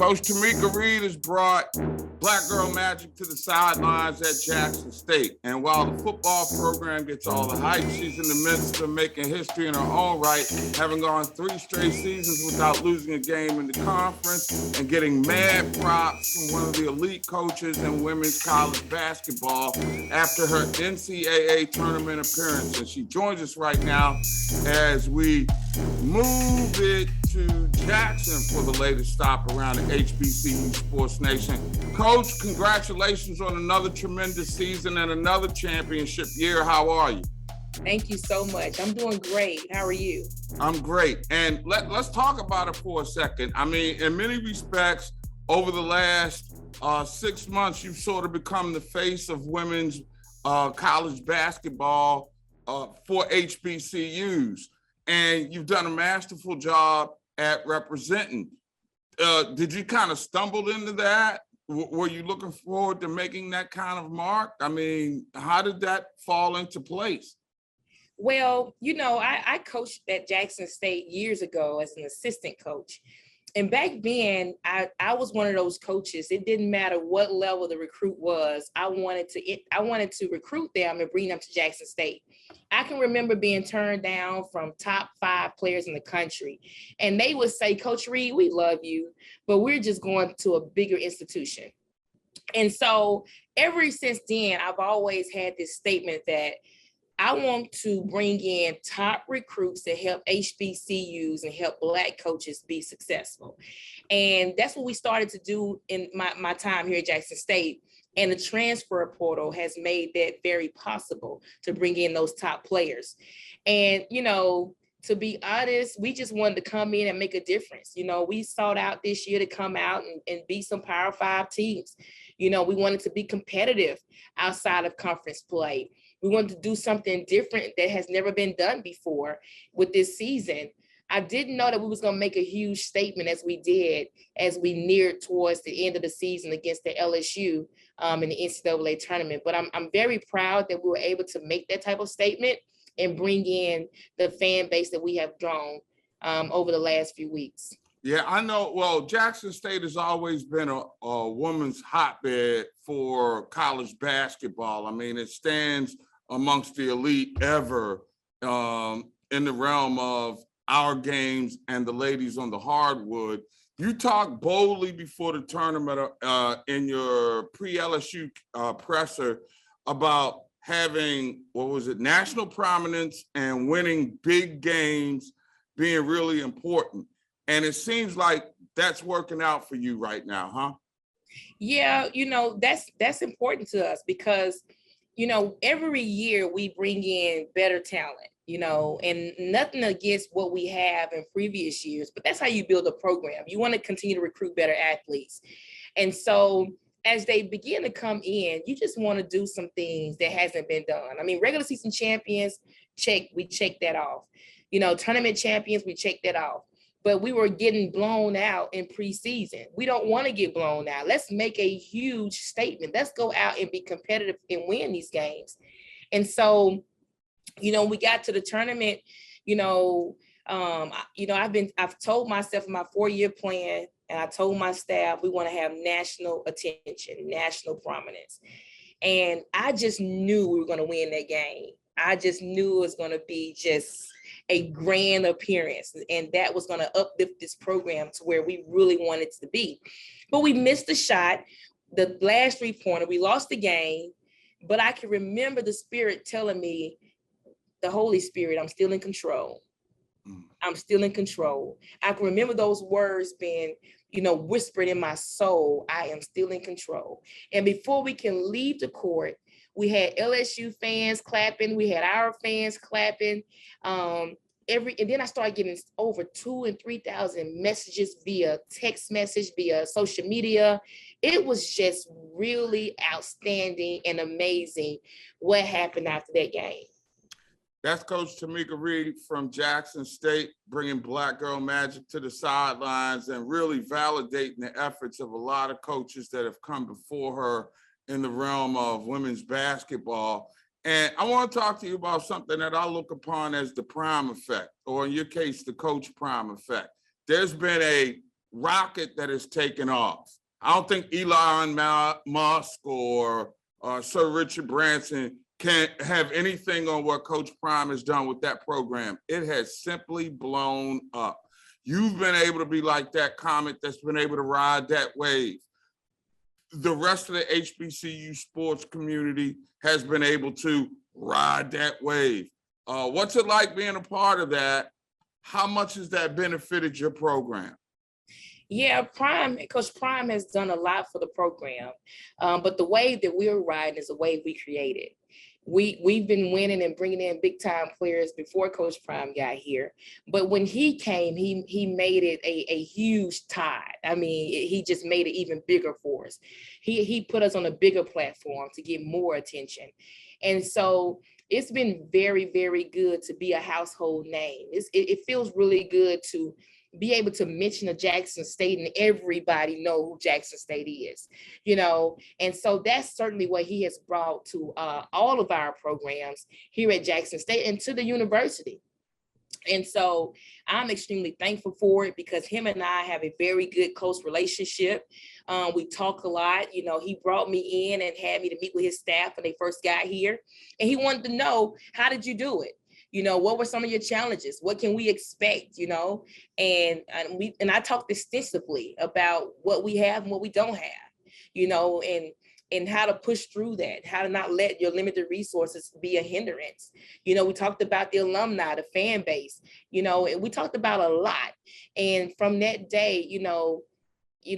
Coach Tamika Reed has brought Black Girl Magic to the sidelines at Jackson State. And while the football program gets all the hype, she's in the midst of making history in her own right, having gone 3 straight seasons without losing a game in the conference and getting mad props from one of the elite coaches in women's college basketball after her NCAA tournament appearance. And she joins us right now as we move it to Jackson for the latest stop around the HBCU Sports Nation. Coach, congratulations on another tremendous season and another championship year. How are you? Thank you so much. I'm doing great. How are you? I'm great. And let's talk about it for a second. I mean, in many respects, over the last 6 months, you've sort of become the face of women's college basketball for HBCUs. And you've done a masterful job at representing. Did you kind of stumble into that? Were you looking forward to making that kind of mark? I mean, how did that fall into place? Well, I coached at Jackson State years ago as an assistant coach. And back then, I was one of those coaches. It didn't matter what level the recruit was. I wanted to recruit them and bring them to Jackson State. I can remember being turned down from top 5 players in the country. And they would say, Coach Reed, we love you, but we're just going to a bigger institution. And so ever since then, I've always had this statement that I want to bring in top recruits to help HBCUs and help Black coaches be successful. And that's what we started to do in my time here at Jackson State. And the transfer portal has made that very possible to bring in those top players. And, to be honest, we just wanted to come in and make a difference. We sought out this year to come out and beat some Power 5 teams. We wanted to be competitive outside of conference play. We wanted to do something different that has never been done before with this season. I didn't know that we was going to make a huge statement as we did, as we neared towards the end of the season against the LSU in the NCAA tournament. But I'm very proud that we were able to make that type of statement and bring in the fan base that we have drawn over the last few weeks. Yeah, I know. Well, Jackson State has always been a woman's hotbed for college basketball. I mean, it stands amongst the elite ever in the realm of our games and the ladies on the hardwood. You talked boldly before the tournament in your pre-LSU presser about having, national prominence and winning big games being really important. And it seems like that's working out for you right now, huh? Yeah, that's important to us because, every year we bring in better talent, and nothing against what we have in previous years, but that's how you build a program. You want to continue to recruit better athletes. And so as they begin to come in, you just want to do some things that hasn't been done. I mean, regular season champions, we check that off. Tournament champions, we check that off. But we were getting blown out in preseason. We don't want to get blown out. Let's make a huge statement. Let's go out and be competitive and win these games. And so, we got to the tournament, I've told myself in my 4-year plan, and I told my staff, we want to have national attention, national prominence. And I just knew we were going to win that game. I just knew it was going to be just a grand appearance, and that was going to uplift this program to where we really wanted to be. But we missed the shot, the last 3-pointer. We lost the game, but I can remember the Spirit telling me, the Holy Spirit, I'm still in control. I'm still in control. I can remember those words being, whispered in my soul. I am still in control. And before we can leave the court, we had LSU fans clapping. We had our fans clapping. And then I started getting over 2,000 and 3,000 messages via text message, via social media. It was just really outstanding and amazing what happened after that game. That's Coach Tamika Reed from Jackson State, bringing Black Girl Magic to the sidelines and really validating the efforts of a lot of coaches that have come before her in the realm of women's basketball. And I want to talk to you about something that I look upon as the prime effect, or in your case, the Coach Prime effect. There's been a rocket that is taking off. I don't think Elon Musk or Sir Richard Branson can have anything on what Coach Prime has done with that program. It has simply blown up. You've been able to be like that comet that's been able to ride that wave. The rest of the HBCU sports community has been able to ride that wave. What's it like being a part of that? How much has that benefited your program? Yeah, Coach Prime has done a lot for the program, but the wave that we're riding is a wave we created. We've been winning and bringing in big time players before Coach Prime got here, but when he came, he made it a huge tide. I mean, he just made it even bigger for us. He put us on a bigger platform to get more attention, and so it's been very, very good to be a household name. It feels really good to be able to mention a Jackson State and everybody know who Jackson State is, and so that's certainly what he has brought to all of our programs here at Jackson State and to the university. And so I'm extremely thankful for it because him and I have a very good, close relationship. We talk a lot. He brought me in and had me to meet with his staff when they first got here. And he wanted to know, how did you do it? What were some of your challenges? What can we expect? And I talked extensively about what we have and what we don't have, and how to push through that, how to not let your limited resources be a hindrance. We talked about the alumni, the fan base, and we talked about a lot. And from that day,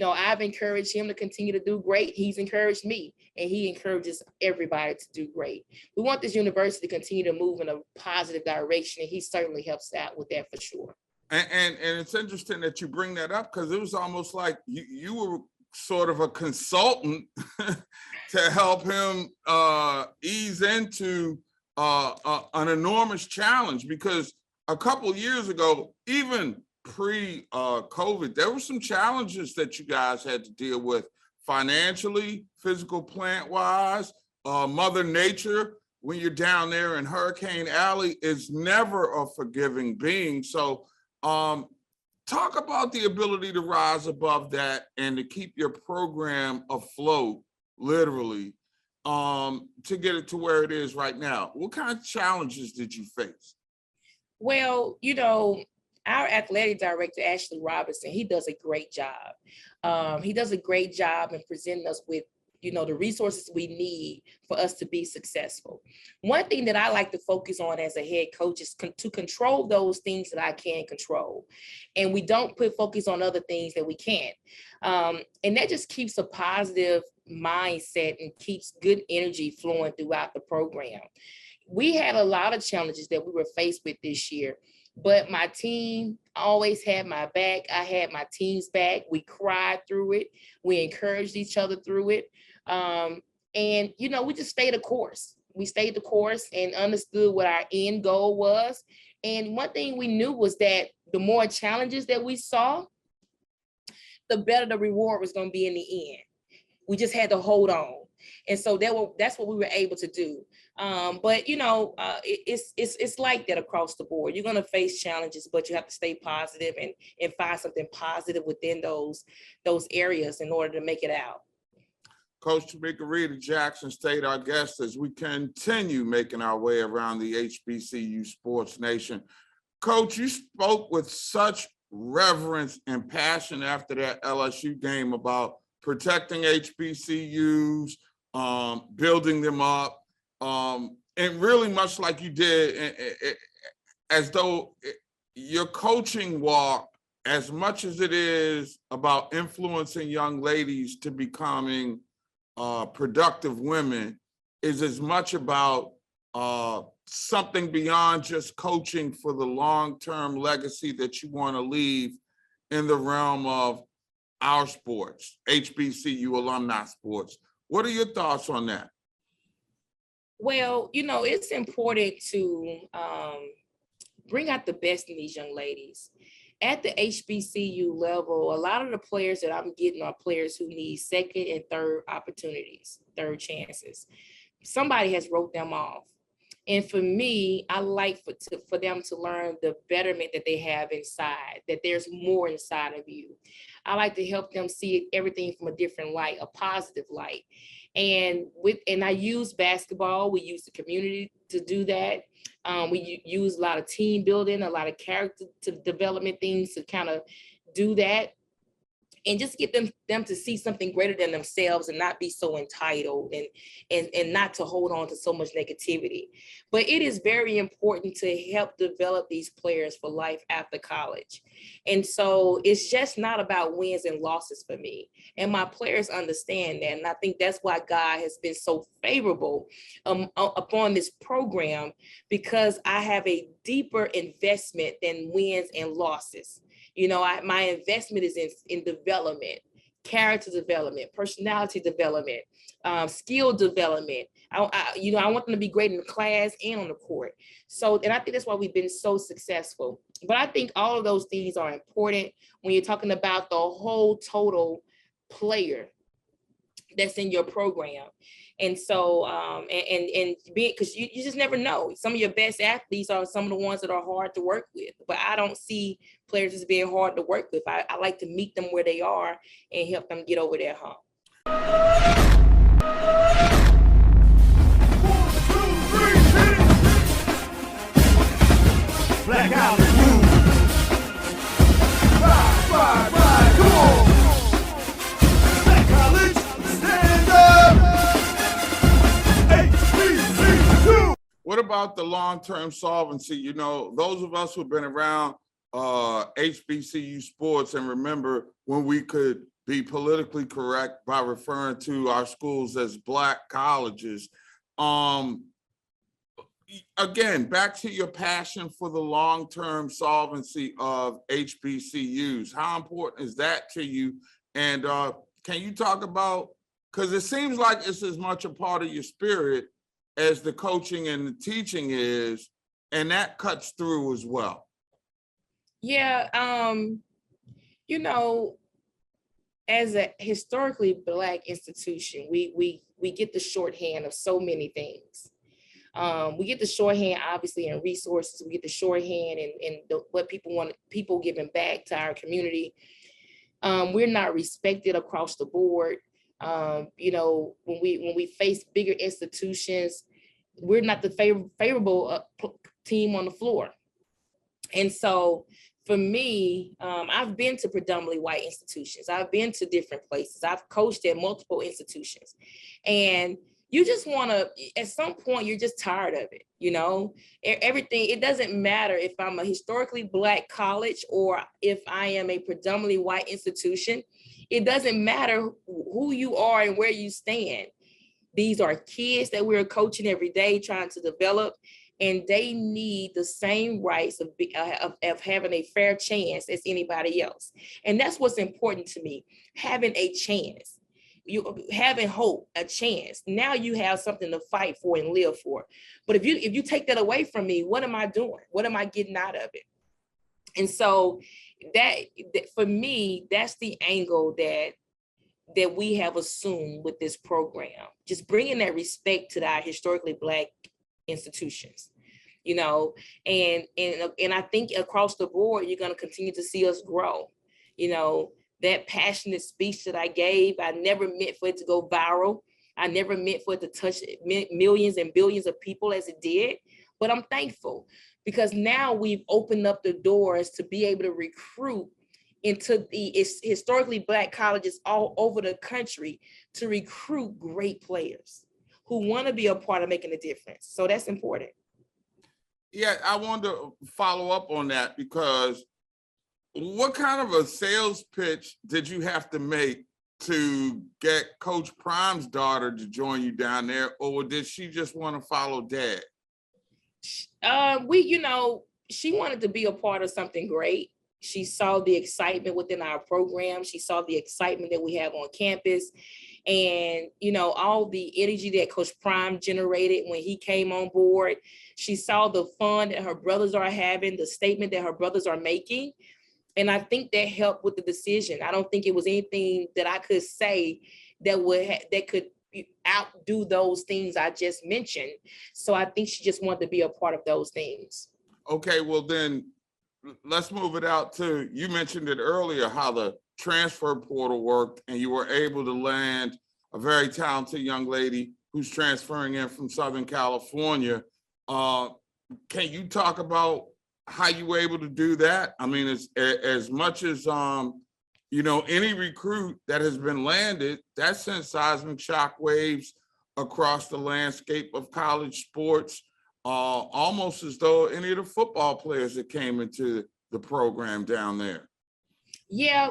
I've encouraged him to continue to do great. He's encouraged me, and he encourages everybody to do great. We want this university to continue to move in a positive direction, and he certainly helps out with that for sure. And it's interesting that you bring that up because it was almost like you were sort of a consultant to help him ease into an enormous challenge, because a couple of years ago, even pre-COVID, there were some challenges that you guys had to deal with financially, physical plant-wise. Mother Nature, when you're down there in Hurricane Alley, is never a forgiving being. So talk about the ability to rise above that and to keep your program afloat, literally, to get it to where it is right now. What kind of challenges did you face? Well, our athletic director, Ashley Robinson, he does a great job. He does a great job in presenting us with, the resources we need for us to be successful. One thing that I like to focus on as a head coach is to control those things that I can control. And we don't put focus on other things that we can't. And that just keeps a positive mindset and keeps good energy flowing throughout the program. We had a lot of challenges that we were faced with this year, but my team always had my back. I had my team's back. We cried through it. We encouraged each other through it. And, we just stayed the course. We stayed the course and understood what our end goal was. And one thing we knew was that the more challenges that we saw, the better the reward was going to be in the end. We just had to hold on. And so that's what we were able to do. But it's like that across the board. You're going to face challenges, but you have to stay positive and find something positive within those areas in order to make it out. Coach Tamika Reed of Jackson State, our guest, as we continue making our way around the HBCU sports nation. Coach, you spoke with such reverence and passion after that LSU game about protecting HBCUs, building them up, and really much like you did, as though your coaching walk, as much as it is about influencing young ladies to becoming productive women, is as much about something beyond just coaching for the long-term legacy that you want to leave in the realm of our sports, HBCU alumni sports. What are your thoughts on that? Well, it's important to bring out the best in these young ladies. At the HBCU level, a lot of the players that I'm getting are players who need second and third opportunities, third chances. Somebody has wrote them off. And for me, I like for them to learn the betterment that they have inside, that there's more inside of you. I like to help them see everything from a different light, a positive light. And I use basketball. We use the community to do that. We use a lot of team building, a lot of character development things to kind of do that, and just get them to see something greater than themselves and not be so entitled and not to hold on to so much negativity. But it is very important to help develop these players for life after college. And so it's just not about wins and losses for me. And my players understand that. And I think that's why God has been so favorable upon this program, because I have a deeper investment than wins and losses. You know, my investment is in development, character development, personality development, skill development. I want them to be great in the class and on the court. So, and I think that's why we've been so successful. But I think all of those things are important when you're talking about the whole total player that's in your program. And so, and being, because you just never know. Some of your best athletes are some of the ones that are hard to work with, but I don't see players as being hard to work with. I like to meet them where they are and help them get over their hump. 1, 2, 3, Black Island Blues. Ride, come on. Black College, stand up. HBCU. What about the long-term solvency? You know, those of us who've been around HBCU sports and remember when we could be politically correct by referring to our schools as Black colleges. Again, back to your passion for the long-term solvency of HBCUs. How important is that to you? And can you talk about, because it seems like it's as much a part of your spirit as the coaching and the teaching is, and that cuts through as well. Yeah, you know, as a historically Black institution, we get the shorthand of so many things. We get the shorthand, obviously, in resources. We get the shorthand in what people want, people giving back to our community. We're not respected across the board. You know, when we face bigger institutions, we're not the favorable team on the floor. And so for me, I've been to predominantly white institutions. I've been to different places. I've coached at multiple institutions. And you just want to, at some point, you're just tired of it, you know? Everything, it doesn't matter if I'm a historically Black college or if I am a predominantly white institution. It doesn't matter who you are and where you stand. These are kids that we're coaching every day, trying to develop, and they need the same rights of having a fair chance as anybody else. And that's what's important to me, having a chance. You having hope, a chance. Now you have something to fight for and live for. But if you take that away from me, what am I doing? What am I getting out of it? And so that for me, that's the angle that we have assumed with this program, just bringing that respect to our historically Black institutions, you know, and I think across the board, you're going to continue to see us grow. You know, that passionate speech that I gave, I never meant for it to go viral. I never meant for it to touch millions and billions of people as it did, but I'm thankful because now we've opened up the doors to be able to recruit into the historically Black colleges all over the country to recruit great players who want to be a part of making a difference. So that's important. Yeah, I wanted to follow up on that because what kind of a sales pitch did you have to make to get Coach Prime's daughter to join you down there, or did she just want to follow Dad? You know, she wanted to be a part of something great. She saw the excitement within our program. She saw the excitement that we have on campus. And, you know, all the energy that Coach Prime generated when he came on board. She saw the fun that her brothers are having, the statement that her brothers are making. And I think that helped with the decision. I don't think it was anything that I could say that could outdo those things I just mentioned. So I think she just wanted to be a part of those things. Okay, well then let's move it out to, you mentioned it earlier, how the transfer portal worked and you were able to land a very talented young lady who's transferring in from Southern California. Can you talk about how you were able to do that? I mean, as much as, you know, any recruit that has been landed, that sent seismic shockwaves across the landscape of college sports, almost as though any of the football players that came into the program down there. Yeah,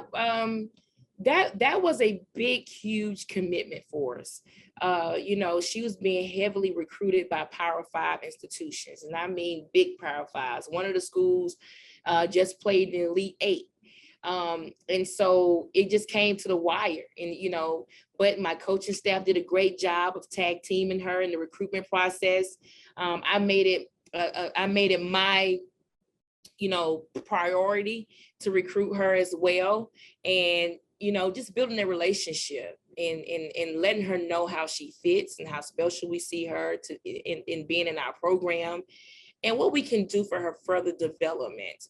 that was a big, huge commitment for us. You know, she was being heavily recruited by Power 5 institutions, and I mean big Power 5s. One of the schools just played in Elite 8. And so it just came to the wire, and, you know, but my coaching staff did a great job of tag teaming her in the recruitment process. I made it my, you know, priority to recruit her as well. And, you know, just building a relationship and letting her know how she fits and how special we see her in being in our program and what we can do for her further development.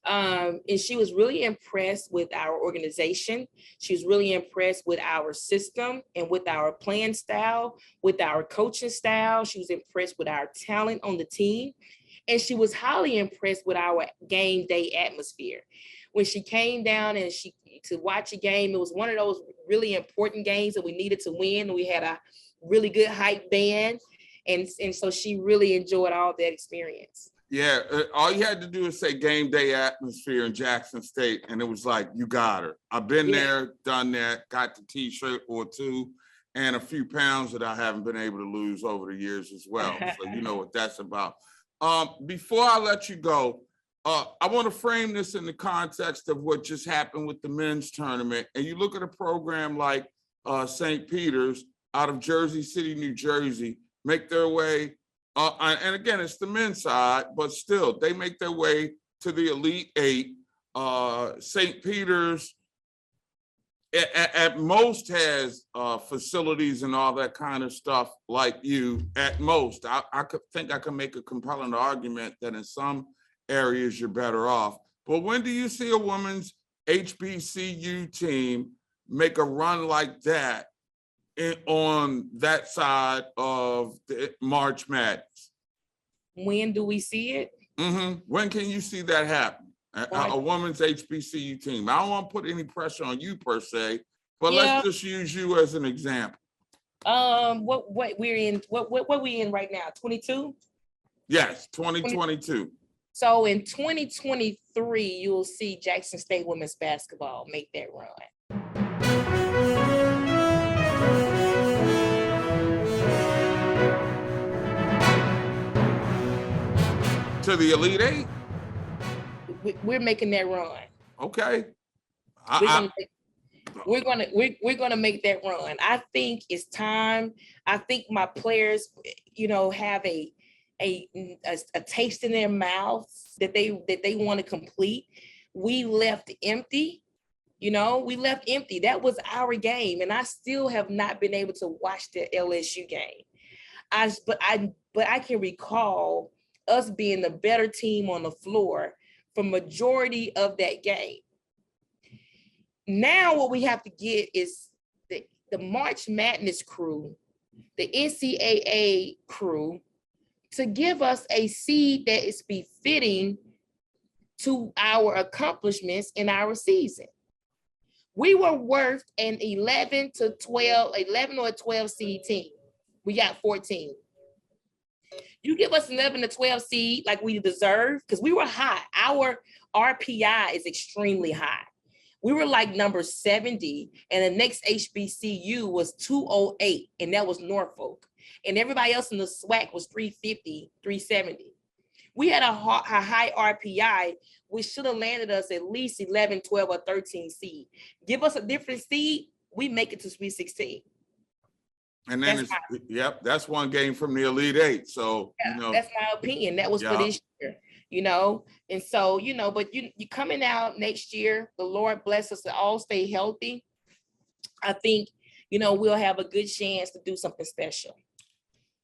And she was really impressed with our organization. She was really impressed with our system and with our playing style, with our coaching style. She was impressed with our talent on the team. And she was highly impressed with our game day atmosphere. When she came down and to watch a game, it was one of those really important games that we needed to win. We had a really good hype band. And so she really enjoyed all that experience. Yeah, all you had to do is say game day atmosphere in Jackson State, and it was like, you got her. I've been there, done that, got the t-shirt or two, and a few pounds that I haven't been able to lose over the years as well. So you know what that's about. Before I let you go, I want to frame this in the context of what just happened with the men's tournament. And you look at a program like St. Peter's out of Jersey City, New Jersey, make their way, and again, it's the men's side, but still, they make their way to the Elite 8. St. Peter's at most has facilities and all that kind of stuff like you, at most. I could think I can make a compelling argument that in some areas you're better off. But when do you see a women's HBCU team make a run like that on that side of the March Madness? When do we see it? When can you see that happen? A women's HBCU team. I don't want to put any pressure on you per se, but let's just use you as an example. What we're in? What we in right now? 22? Yes, 2022. So in 2023, you'll see Jackson State women's basketball make that run. To the Elite 8? We're making that run. Okay. We're gonna make that run. I think it's time. I think my players, you know, have a taste in their mouths that they want to complete. We left empty. You know, we left empty. That was our game, and I still have not been able to watch the LSU game. But I can recall us being the better team on the floor for majority of that game. Now what we have to get is the March Madness crew, the NCAA crew, to give us a seed that is befitting to our accomplishments in our season. We were worth an 11 or 12 seed team. We got 14. You give us 11 to 12 seed like we deserve, because we were high. Our RPI is extremely high. We were like number 70, and the next HBCU was 208, and that was Norfolk. And everybody else in the SWAC was 350, 370. We had a high RPI, which should have landed us at least 11, 12, or 13 seed. Give us a different seed, we make it to Sweet 16. And then that's one game from the Elite 8. So, you know, that's my opinion. That was for this year, you know. And so, you know, but you coming out next year, the Lord bless us to all stay healthy. I think, we'll have a good chance to do something special.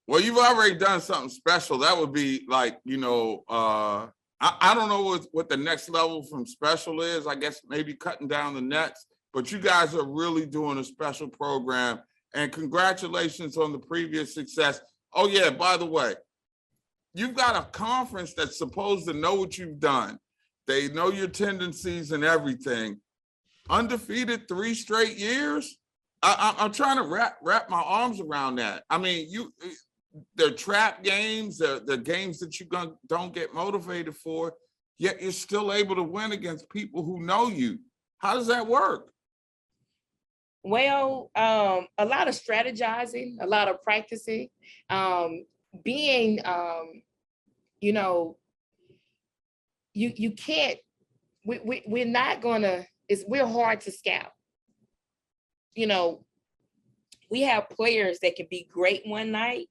Well, you've already done something special. That would be like, I don't know what the next level from special is. I guess maybe cutting down the nets, but you guys are really doing a special program, and congratulations on the previous success. Oh yeah, by the way, you've got a conference that's supposed to know what you've done. They know your tendencies and everything. Undefeated 3 straight years. I'm trying to wrap my arms around that. I mean, they're trap games, they're games that you don't get motivated for, yet you're still able to win against people who know you. How does that work? Well, a lot of strategizing, a lot of practicing, being, you can't, we're not gonna, we're hard to scout. We have players that can be great one night,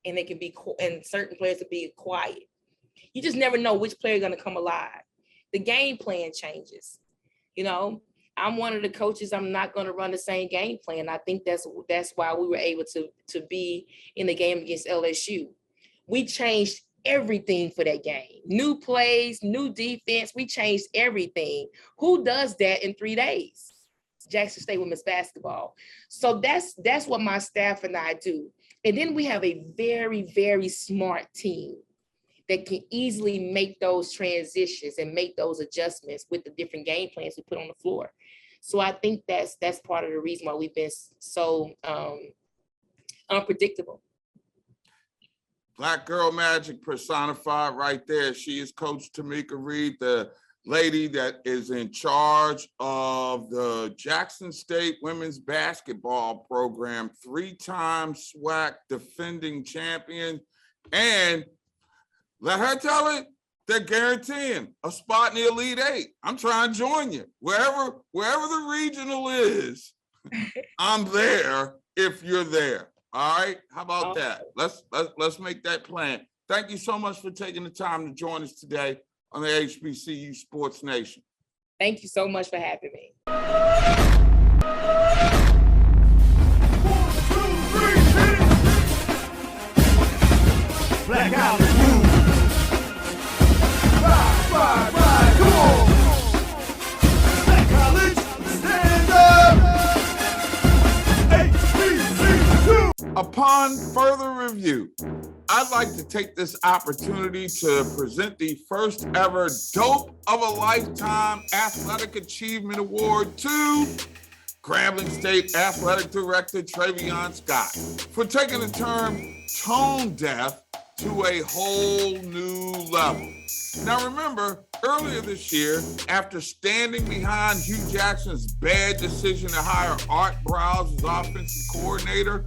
and they can be, and certain players will be quiet. You just never know which player is going to come alive. The game plan changes. I'm one of the coaches. I'm not going to run the same game plan. I think that's why we were able to be in the game against LSU. We changed everything for that game. New plays, new defense. We changed everything. Who does that in 3 days? Jackson State women's basketball. So that's what my staff and I do. And then we have a very, very smart team that can easily make those transitions and make those adjustments with the different game plans we put on the floor. So I think that's part of the reason why we've been so unpredictable. Black Girl Magic personified right there. She is Coach Tamika Reed, the lady that is in charge of the Jackson State women's basketball program, 3-time SWAC defending champion. And let her tell it, they're guaranteeing a spot in the Elite Eight. I'm trying to join you. Wherever the regional is, I'm there if you're there. All right, how about that? Let's make that plan. Thank you so much for taking the time to join us today on the HBCU Sports Nation. Thank you so much for having me. 1, 2, 3, hit it. Black out the move. Ride, come on. Black college, stand up. HBCU. Upon further review, I'd like to take this opportunity to present the first ever Dope of a Lifetime Athletic Achievement Award to Grambling State Athletic Director Travion Scott for taking the term tone deaf to a whole new level. Now remember, earlier this year, after standing behind Hugh Jackson's bad decision to hire Art Browse as offensive coordinator,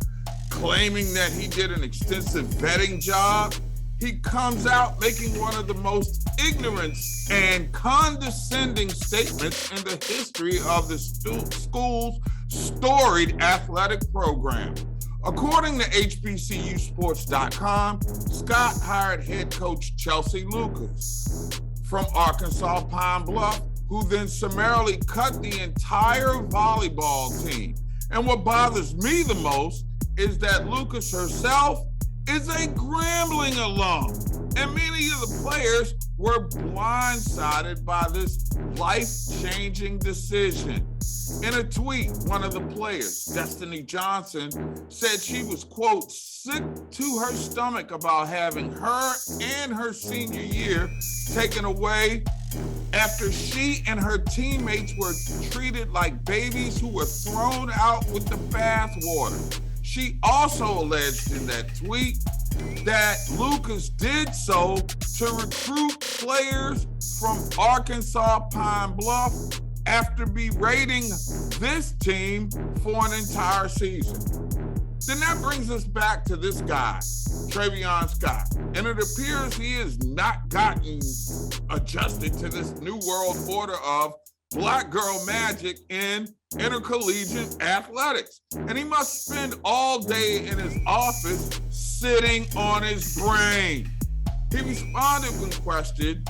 claiming that he did an extensive vetting job, he comes out making one of the most ignorant and condescending statements in the history of the school's storied athletic program. According to HBCUsports.com, Scott hired head coach Chelsea Lucas from Arkansas Pine Bluff, who then summarily cut the entire volleyball team. And what bothers me the most is that Lucas herself is a Grambling alum, and many of the players were blindsided by this life-changing decision. In a tweet, one of the players, Destiny Johnson, said she was, quote, sick to her stomach about having her and her senior year taken away after she and her teammates were treated like babies who were thrown out with the bathwater. She also alleged in that tweet that Lucas did so to recruit players from Arkansas Pine Bluff after berating this team for an entire season. Then that brings us back to this guy, Travion Scott. And it appears he has not gotten adjusted to this new world order of Black Girl Magic in intercollegiate athletics. And he must spend all day in his office sitting on his brain. He responded when questioned,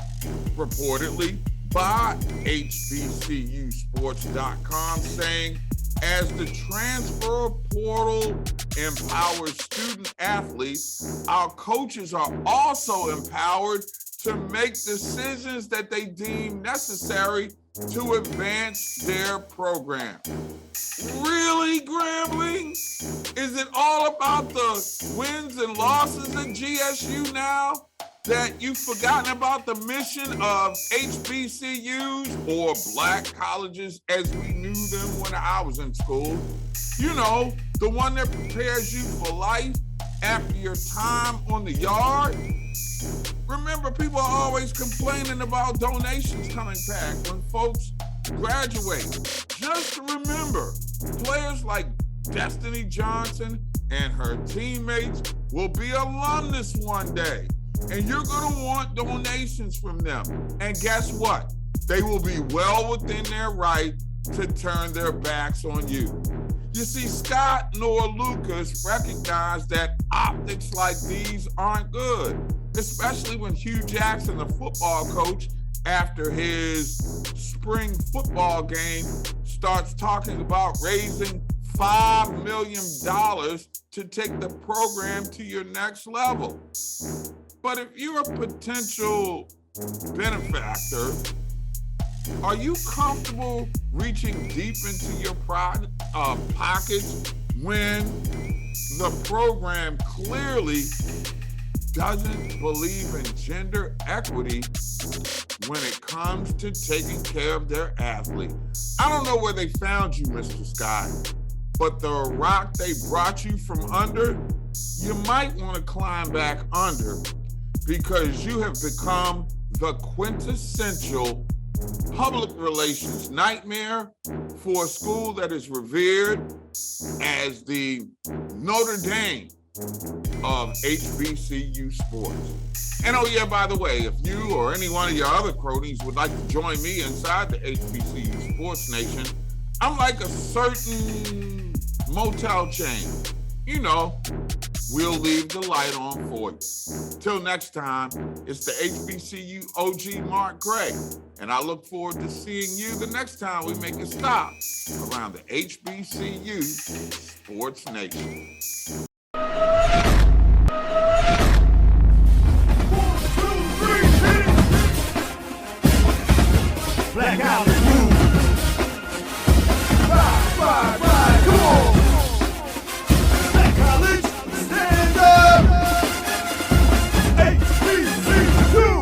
reportedly, by HBCUsports.com, saying As the transfer portal empowers student athletes, our coaches are also empowered to make decisions that they deem necessary to advance their program. Really, Grambling? Is it all about the wins and losses at GSU now? That you've forgotten about the mission of HBCUs, or black colleges as we knew them when I was in school? You know, the one that prepares you for life after your time on the yard? Remember, people are always complaining about donations coming back when folks graduate. Just remember, players like Destiny Johnson and her teammates will be alumnus one day. And you're gonna want donations from them. And guess what? They will be well within their right to turn their backs on you. You see, Scott nor Lucas recognize that optics like these aren't good, especially when Hugh Jackson, the football coach, after his spring football game, starts talking about raising $5 million to take the program to your next level. But if you're a potential benefactor, are you comfortable reaching deep into your pockets when the program clearly doesn't believe in gender equity when it comes to taking care of their athlete? I don't know where they found you, Mr. Scott, but the rock they brought you from under, you might want to climb back under, because you have become the quintessential public relations nightmare for a school that is revered as the Notre Dame of HBCU sports. And oh yeah, by the way, if you or any one of your other cronies would like to join me inside the HBCU Sports Nation, I'm like a certain motel chain. You know, we'll leave the light on for you. Till next time, it's the HBCU OG Mark Gray, and I look forward to seeing you the next time we make a stop around the HBCU Sports Nation.